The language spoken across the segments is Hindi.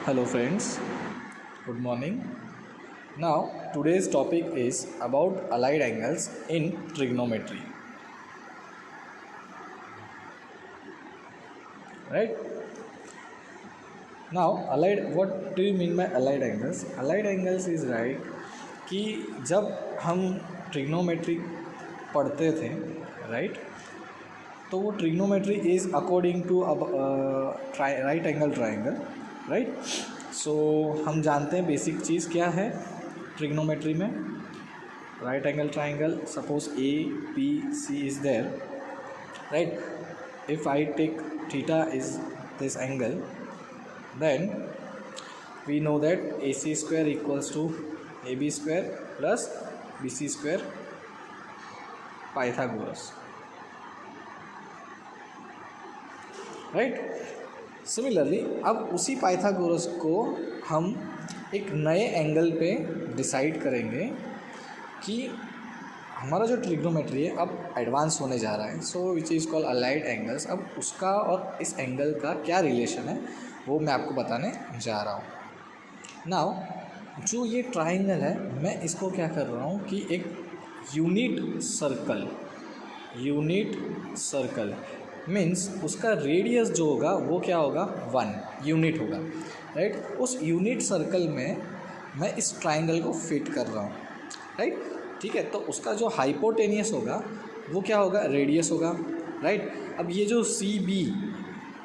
Hello friends, good morning. Now today's topic is about allied angles in trigonometry. Right? Now allied, what do you mean by allied angles? Allied angles is right कि जब हम ट्रिग्नोमेट्री पढ़ते थे, राइट, तो वो trigonometry is according to right angle triangle, right. So हम जानते हैं बेसिक चीज़ क्या है ट्रिग्नोमेट्री में. Right angle triangle, suppose A B C is there, right. If I take theta is this angle, then we know that AC square equals to AB square plus BC square Pythagoras, right. Similarly, अब उसी पाइथागोरस को हम एक नए एंगल पे डिसाइड करेंगे कि हमारा जो ट्रिग्नोमेट्री है अब एडवांस होने जा रहा है, so which is called allied angles. अब उसका और इस एंगल का क्या रिलेशन है वो मैं आपको बताने जा रहा हूँ. नाउ जो ये ट्राइंगल है, मैं इसको क्या कर रहा हूँ कि एक यूनिट सर्कल मीन्स उसका रेडियस जो होगा वो क्या होगा, 1 यूनिट होगा, राइट. उस यूनिट सर्कल में मैं इस ट्राइंगल को फिट कर रहा हूँ, राइट. ठीक है, तो उसका जो हाइपोटेनियस होगा वो क्या होगा, रेडियस होगा, राइट. अब ये जो सी बी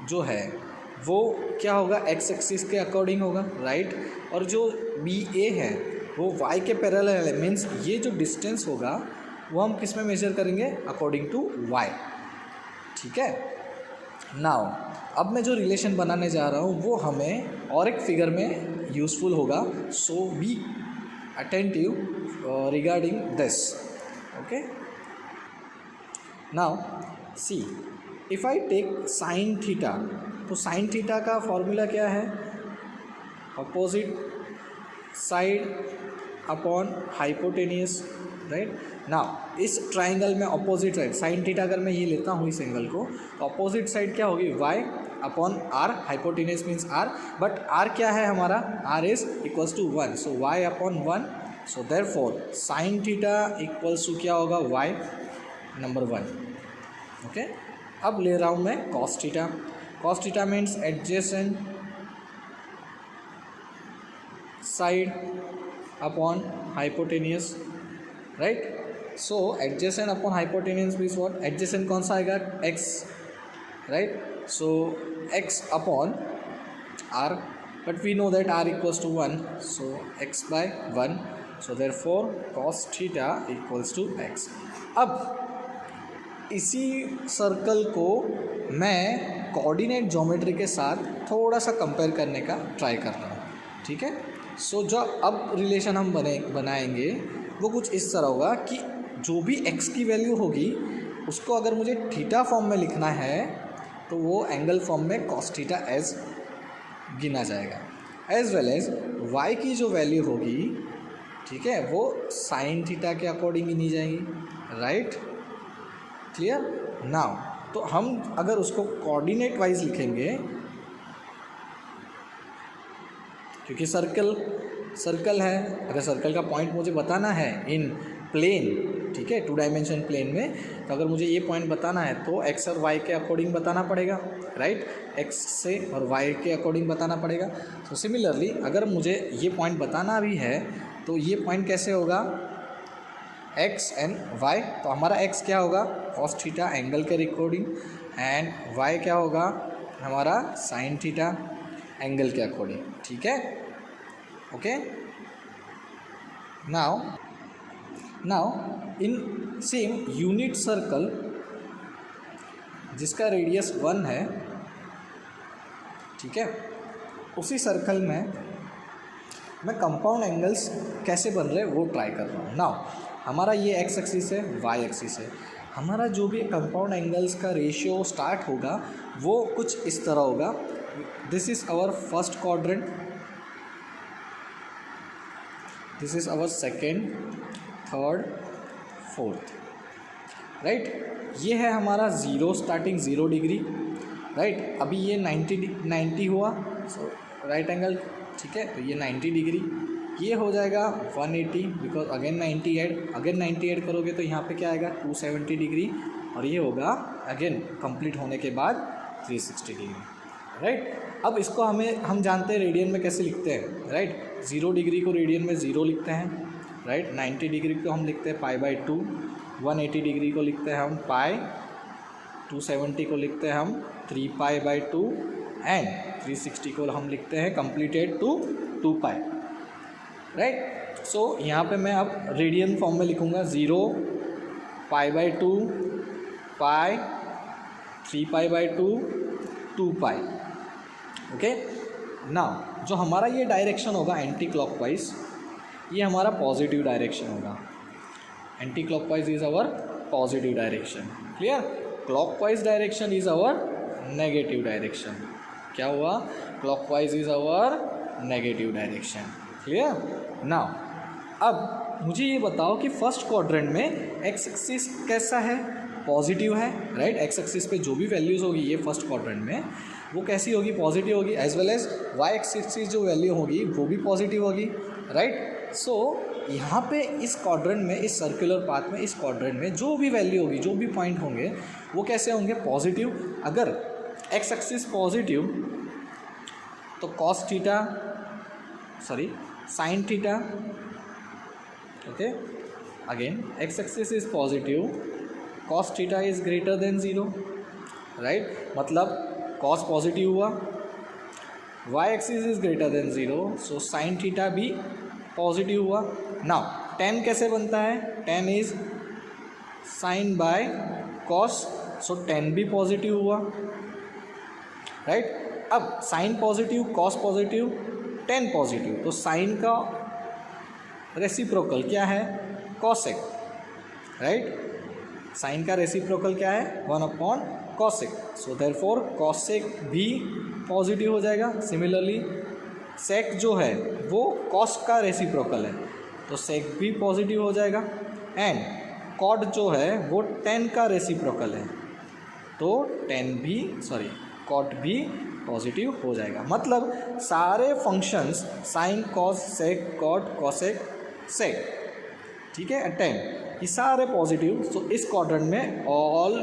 जो है वो क्या होगा, एक्स एक्सिस के अकॉर्डिंग होगा, राइट. और जो बी ए है वो वाई के पैरेलल है, मीन्स ये जो डिस्टेंस होगा वो हम किस में मेजर करेंगे, अकॉर्डिंग टू वाई. ठीक है. नाउ अब मैं जो रिलेशन बनाने जा रहा हूँ वो हमें और एक फिगर में यूज़फुल होगा, so be attentive regarding this. Okay. Now see, if I take sine theta, तो साइन थीटा का फॉर्मूला क्या है, opposite side upon hypotenuse, right. Now इस ट्राइंगल में अपोजिट साइड साइन थीटा अगर मैं ये लेता हूँ इस एंगल को, तो अपोजिट साइड क्या होगी, y upon r. Hypotenuse means r, but r क्या है हमारा, r is equals to 1, so y upon 1. So therefore sine theta equals to क्या होगा, वाई नंबर 1. ओके. अब ले रहा हूँ मैं cos theta. Cos theta means adjacent side upon hypotenuse, right. So adjacent upon hypotenuse means what, adjacent कौन सा आएगा, x, right. So x upon r, but we know that r equals to 1, so x by 1. So therefore cos theta equals to x. अब इसी सर्कल को मैं कोऑर्डिनेट ज्योमेट्री के साथ थोड़ा सा कंपेयर करने का ट्राई कर रहा हूँ. ठीक है. सो जो अब रिलेशन हम बनाएंगे वो कुछ इस तरह होगा कि जो भी x की वैल्यू होगी उसको अगर मुझे थीटा फॉर्म में लिखना है तो वो एंगल फॉर्म में कॉस थीटा एज गिना जाएगा, एज वेल एज y की जो वैल्यू होगी, ठीक है, वो साइन थीटा के अकॉर्डिंग गिनी जाएगी, राइट. क्लियर. नाउ तो हम अगर उसको कोऑर्डिनेट वाइज लिखेंगे, क्योंकि सर्कल है, अगर सर्कल का पॉइंट मुझे बताना है इन प्लेन, ठीक है, 2 डायमेंशन प्लेन में, तो अगर मुझे ये पॉइंट बताना है तो एक्स और वाई के अकॉर्डिंग बताना पड़ेगा, राइट. एक्स से और वाई के अकॉर्डिंग बताना पड़ेगा. तो सिमिलरली अगर मुझे ये पॉइंट बताना भी है तो ये पॉइंट कैसे होगा, एक्स एंड वाई. तो हमारा एक्स क्या होगा, कॉस थीटा एंगल के अकॉर्डिंग, एंड वाई क्या होगा हमारा साइन थीटा एंगल के अकॉर्डिंग. ठीक है. Okay. Now in same unit circle जिसका रेडियस 1 है, ठीक है, उसी सर्कल में मैं कंपाउंड एंगल्स कैसे बन रहे वो ट्राई कर रहा हूँ. नाउ हमारा ये एक्स एक्सिस है, वाई एक्सिस है. हमारा जो भी कंपाउंड एंगल्स का रेशियो स्टार्ट होगा वो कुछ इस तरह होगा. This is our first quadrant, this is our second, third, fourth, right. ये है हमारा ज़ीरो, स्टार्टिंग 0 डिग्री, राइट. अभी ये 90 हुआ, सो राइट एंगल, ठीक है। तो ये 90 डिग्री, ये हो जाएगा 180 बिकॉज अगेन 90 ऐड करोगे तो यहाँ पे क्या आएगा 270 डिग्री, और ये होगा अगेन कंप्लीट होने के बाद 360 डिग्री, राइट। अब इसको हम जानते हैं रेडियन में कैसे लिखते हैं, राइट। 0 डिग्री को रेडियन में 0 लिखते हैं, राइट। 90 डिग्री को हम लिखते हैं π/2, 180 डिग्री को लिखते हैं हम पाई, 270 को लिखते हैं हम 3π/2 एंड 360 को हम लिखते हैं कंप्लीटेड टू 2π, राइट। सो यहाँ पे मैं अब रेडियन फॉर्म में लिखूँगा 0, π/2, पाई, 3π/2, 2π, ओके। नाउ जो हमारा ये डायरेक्शन होगा एंटी क्लॉकवाइज, ये हमारा पॉजिटिव डायरेक्शन होगा। Anti clockwise is our positive direction, clear. Clockwise direction is our negative direction. क्या हुआ, clockwise is our negative direction, clear. Now अब मुझे ये बताओ कि फर्स्ट क्वाड्रेंट में एक्स एक्सिस कैसा है, पॉजिटिव है, राइट। एक्स एक्सिस पे जो भी वैल्यूज़ होगी ये फर्स्ट क्वाड्रेंट में वो कैसी होगी, पॉजिटिव होगी, as well as y axis जो वैल्यू होगी वो भी पॉजिटिव होगी, राइट। सो यहाँ पे इस क्वाड्रेंट में, इस सर्कुलर पाथ में, इस क्वाड्रेंट में जो भी वैल्यू होगी, जो भी पॉइंट होंगे वो कैसे होंगे, पॉजिटिव। अगर एक्स एक्सिस पॉजिटिव तो cos theta, sorry sine theta, okay. Again x axis is positive, cos theta is greater than 0, right. मतलब कॉस पॉजिटिव हुआ, y axis is greater than 0, so sine theta भी पॉजिटिव हुआ। नाउ tan कैसे बनता है, tan is sine by cos, so tan भी पॉजिटिव हुआ, राइट। अब sine positive, cos positive, tan positive, तो साइन का रेसिप्रोकल क्या है, कॉसेक, राइट। साइन का रेसिप्रोकल क्या है, 1/cosec, सो देयरफॉर कॉसेक भी पॉजिटिव हो जाएगा। सिमिलरली सेक जो है वो कॉस का रेसिप्रोकल है, तो सेक भी पॉजिटिव हो जाएगा। एंड कॉट जो है वो tan का रेसिप्रोकल है, तो कॉट भी पॉजिटिव हो जाएगा। मतलब सारे फंक्शंस साइन, कॉस, सेक, कॉट, कॉसेक, सेक, ठीक है, tan, ये सारे पॉजिटिव। सो इस क्वाड्रेंट में all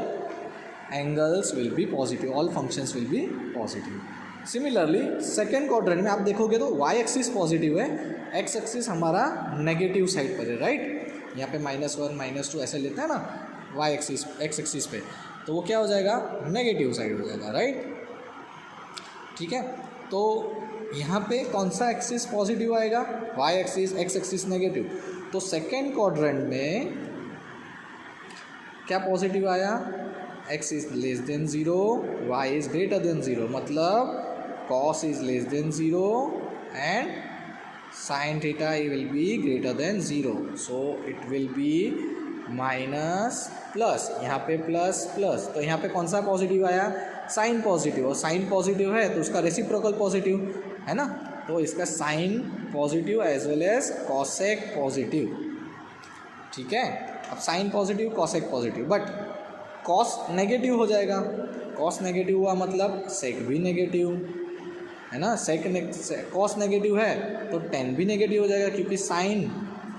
angles will be positive, all functions will be positive. Similarly second quadrant में आप देखोगे तो वाई एक्सिस पॉजिटिव है, एक्स एक्सिस हमारा नेगेटिव साइड पर है, राइट। यहाँ पे -1, -2 ऐसे लेते हैं ना वाई एक्सिस, एक्स एक्सिस पे, तो वो क्या हो जाएगा, नेगेटिव साइड हो जाएगा, राइट, ठीक है। तो यहाँ पे कौन सा एक्सिस पॉजिटिव आएगा, y axis, x axis negative. तो सेकेंड क्वाड्रेंट में क्या पॉजिटिव आया, x is less than 0, y is greater than 0, मतलब cos is less than 0 and sin theta will be greater than 0, so it will be minus plus, यहाँ पे प्लस प्लस, तो यहाँ पे कौन सा पॉजिटिव आया, साइन पॉजिटिव, और साइन पॉजिटिव है तो उसका रेसिप्रोकल पॉजिटिव है ना, तो इसका sine positive as well as cosec positive, ठीक है। अब sine positive, cosec positive, but cos negative हो जाएगा, कॉस नेगेटिव हुआ मतलब सेक भी नेगेटिव है ना, कॉस नेगेटिव है तो tan भी नेगेटिव हो जाएगा, क्योंकि साइन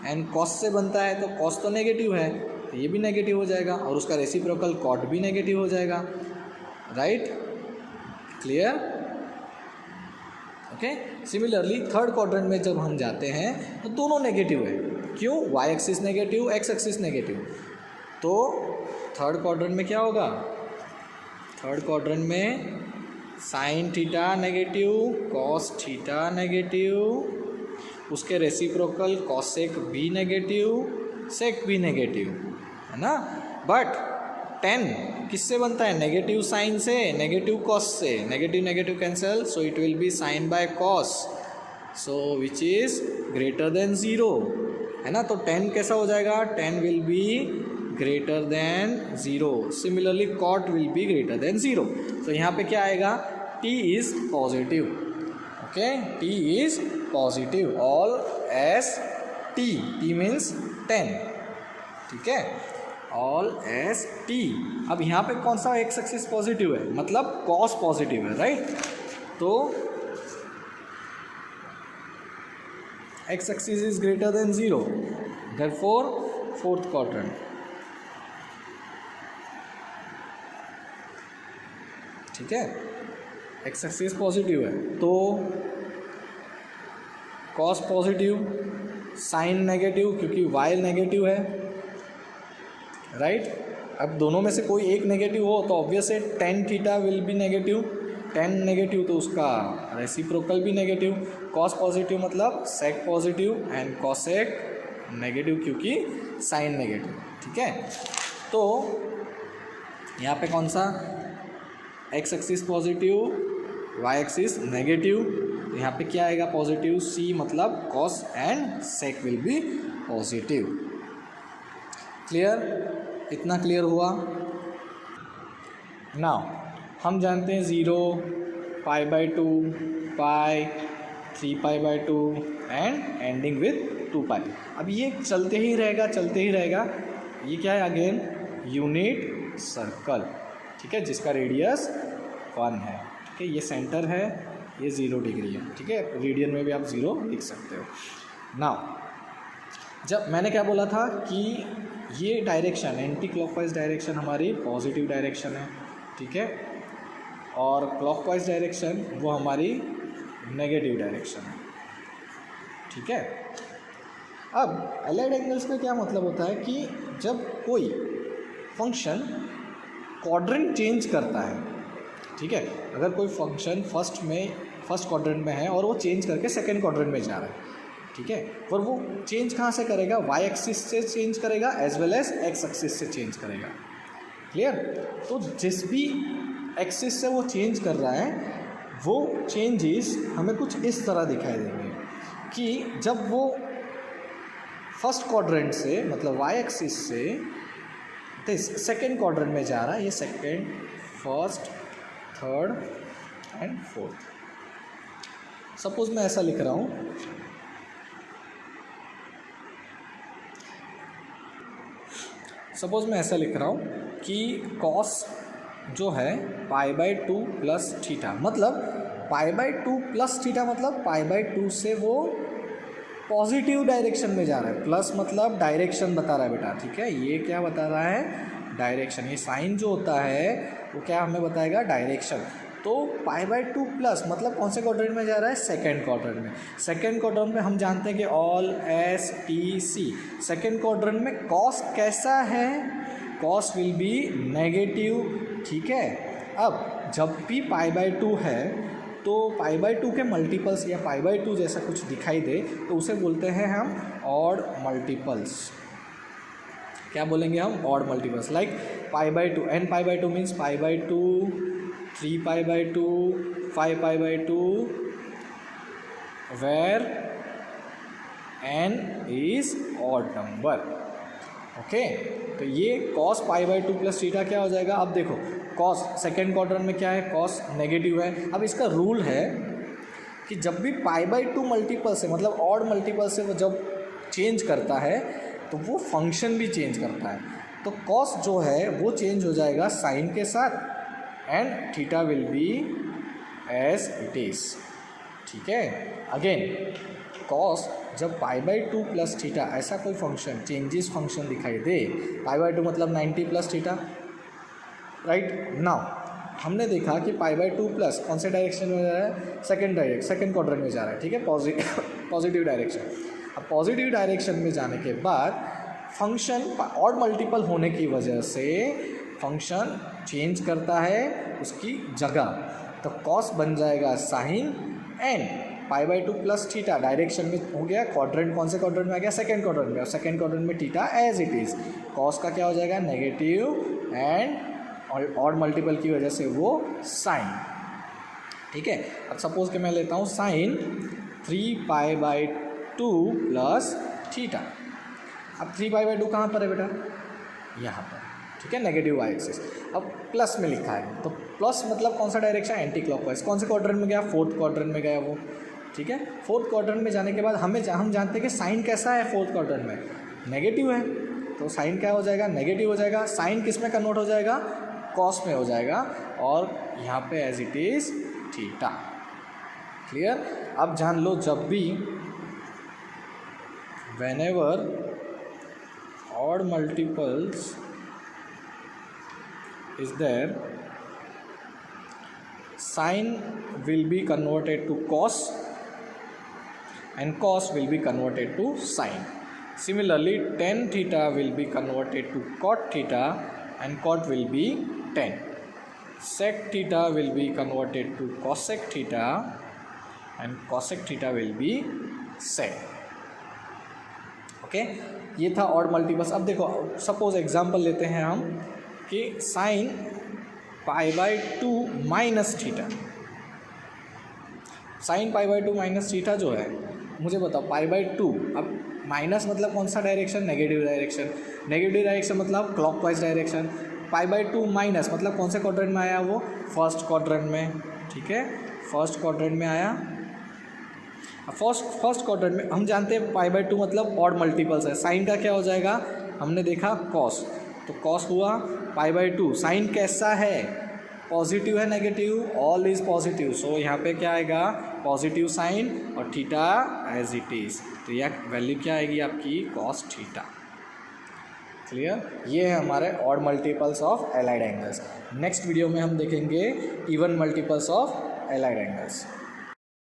एंड कॉस से बनता है, तो कॉस तो नेगेटिव है तो ये भी नेगेटिव हो जाएगा, और उसका रेसिप्रोकल कॉट भी नेगेटिव हो जाएगा, right, clear, okay. Similarly third quadrant में जब हम जाते हैं तो दोनों नेगेटिव है, क्यों, y axis negative, x axis negative, तो थर्ड क्वाड्रेंट में क्या होगा, थर्ड क्वाड्रेंट में sine theta negative, cos theta negative, उसके रेसिप्रोकल कॉसेक भी नेगेटिव, सेक भी नेगेटिव, है ना। बट tan किससे बनता है, नेगेटिव साइन से, नेगेटिव कॉस से, negative negative cancel, so it will be sine by cos, so which is greater than 0, है ना। तो tan कैसा हो जाएगा, tan will be greater than 0, similarly cot will be greater than 0, तो यहाँ पे क्या आएगा, t is positive, okay, t is positive, all S t means 10, ठीक है, ऑल एस t। अब यहाँ पे कौन सा एक्स एक्सिस पॉजिटिव है, मतलब कॉस पॉजिटिव है, राइट, तो x axis is greater than 0, therefore fourth quadrant. ठीक है, एक्स एक्सिस पॉजिटिव है तो कॉस पॉजिटिव, साइन नेगेटिव क्योंकि वाई नेगेटिव है, राइट। अब दोनों में से कोई एक नेगेटिव हो तो ऑब्वियस है tan theta will be negative, tan negative तो उसका रेसिप्रोकल भी नेगेटिव। कॉस पॉजिटिव मतलब sec positive and cosec negative क्योंकि साइन नेगेटिव। ठीक है, तो यहाँ पे कौन सा x axis positive, y axis negative, तो यहाँ पे क्या आएगा पॉजिटिव, सी मतलब cos and sec will be positive. Clear, इतना क्लियर हुआ। नाउ हम जानते हैं 0, π/2, पाई, 3π/2 एंड एंडिंग विथ 2π। अब ये चलते ही रहेगा, चलते ही रहेगा। ये क्या है अगेन यूनिट सर्कल, ठीक है, जिसका रेडियस 1 है। ठीक है, ये सेंटर है, ये 0 डिग्री है। ठीक है, रेडियन में भी आप 0 लिख सकते हो। नाउ जब मैंने क्या बोला था कि ये डायरेक्शन एंटी क्लॉकवाइज डायरेक्शन हमारी पॉजिटिव डायरेक्शन है। ठीक है, और क्लॉकवाइज डायरेक्शन वो हमारी नेगेटिव डायरेक्शन है। ठीक है, अब अलाइड एंगल्स का क्या मतलब होता है कि जब कोई फंक्शन क्वाड्रेंट चेंज करता है, ठीक है, अगर कोई फंक्शन फर्स्ट क्वाड्रेंट में है और वो चेंज करके सेकेंड क्वाड्रेंट में जा रहा है, ठीक है, और वो चेंज कहाँ से करेगा, वाई एक्सिस से चेंज करेगा as well as x axis से चेंज करेगा। क्लियर, तो जिस भी एक्सिस से वो चेंज कर रहा है वो चेंजेस हमें कुछ इस तरह दिखाई देंगे कि जब वो फर्स्ट क्वाड्रेंट से मतलब वाई एक्सिस से सेकेंड क्वाड्रेंट में जा रहा है, ये second, first, third and fourth. Suppose मैं ऐसा लिख रहा हूँ, कि कॉस जो है π/2 प्लस थीटा, मतलब π/2 प्लस थीटा मतलब π/2 से वो पॉजिटिव डायरेक्शन में जा रहा है। प्लस मतलब डायरेक्शन बता रहा है बेटा। ठीक है, ये क्या बता रहा है, डायरेक्शन। ये साइन जो होता है वो क्या हमें बताएगा, डायरेक्शन। तो π/2 प्लस मतलब कौन से क्वाड्रेंट में जा रहा है, सेकेंड क्वाड्रेंट में। सेकेंड क्वाड्रेंट में हम जानते हैं कि all S T C. Second quadrant में कॉस कैसा है, कॉस विल बी नेगेटिव। ठीक है, अब जब भी π/2 है तो π/2 के मल्टीपल्स या π/2 जैसा कुछ दिखाई दे तो उसे बोलते हैं हम ऑड मल्टीपल्स। क्या बोलेंगे हम, odd multiples. Like π/2, n π/2 means π/2, 3π/2, 5π/2 where n is odd number। Okay, तो ये cos π/2 प्लस थीटा क्या हो जाएगा। अब देखो cos सेकेंड क्वाड्रेंट में क्या है, cos नेगेटिव है। अब इसका रूल है कि जब भी π/2 मल्टीपल से मतलब ऑड मल्टीपल से वो जब चेंज करता है तो वो फंक्शन भी चेंज करता है। तो cos जो है वो चेंज हो जाएगा साइन के साथ and theta will be as it is. ठीक है, अगेन cos जब π/2 प्लस थीटा ऐसा कोई फंक्शन चेंजेस फंक्शन दिखाई दे, π/2 मतलब 90 प्लस थीटा, राइट। नाउ हमने देखा कि π/2 प्लस कौन से डायरेक्शन में जा रहा है, सेकेंड क्वाड्रेंट में जा रहा है। ठीक है, पॉजिटिव डायरेक्शन। अब पॉजिटिव डायरेक्शन में जाने के बाद फंक्शन ऑड मल्टीपल होने की वजह से फंक्शन चेंज करता है उसकी जगह, तो कॉस बन जाएगा sine and π/2 plus theta direction में हो गया। क्वाड्रेंट कौन से क्वाड्रेंट में आ गया, सेकेंड क्वाड्रेंट में। और सेकेंड क्वाड्रेंट में theta as it is. Cos का क्या हो जाएगा, नेगेटिव एंड ऑड मल्टीपल की वजह से वो साइन। ठीक है, अब सपोज कि मैं लेता हूँ साइन 3π/2 प्लस थीटा। अब 3π/2 कहाँ पर है बेटा, यहाँ पर। ठीक है, नेगेटिव वाई एक्सिस। अब प्लस में लिखा है तो प्लस मतलब कौन सा डायरेक्शन, एंटी क्लॉकवाइज। कौन से क्वाड्रेंट में गया, फोर्थ क्वाड्रेंट में गया वो। ठीक है, फोर्थ क्वाड्रेंट में जाने के बाद हम जानते हैं कि साइन कैसा है फोर्थ क्वाड्रेंट में, नेगेटिव है। तो साइन क्या हो जाएगा, नेगेटिव हो जाएगा। साइन किस में कन्वर्ट हो जाएगा, कॉस में हो जाएगा, और यहाँ पे as it is theta. Clear. अब जान लो जब भी whenever odd multiples is there, sine will be converted to cos and cos will be converted to sine. Similarly, tan theta will be converted to cot theta and cot will be tan. Sec theta will be converted to cosec theta and cosec theta will be sec. Okay, ये था ऑड मल्टीपल्स. अब देखो, सपोज एग्जांपल लेते हैं हम कि sine π/2 minus theta. Sine π/2 minus theta जो है, मुझे बताओ π/2, अब माइनस मतलब कौन सा direction? Negative direction. Negative direction मतलब क्लॉकवाइज डायरेक्शन. π/2 माइनस मतलब कौन से क्वाड्रेंट में आया? वो फर्स्ट क्वाड्रेंट में. ठीक है, फर्स्ट क्वाड्रेंट में आया. फर्स्ट क्वाड्रेंट में हम जानते हैं π/2 मतलब ऑड मल्टीपल्स है. साइन का क्या हो जाएगा? हमने देखा कॉस, तो कॉस हुआ π/2. साइन कैसा है? पॉजिटिव है negative? All is positive. So यहाँ पे क्या आएगा? पॉजिटिव साइन और थीटा एज इट इज़. तो यह वैल्यू क्या आएगी आपकी? Cos theta. क्लियर? ये है हमारे odd multiples of allied angles. Next video में हम देखेंगे even multiples of allied angles.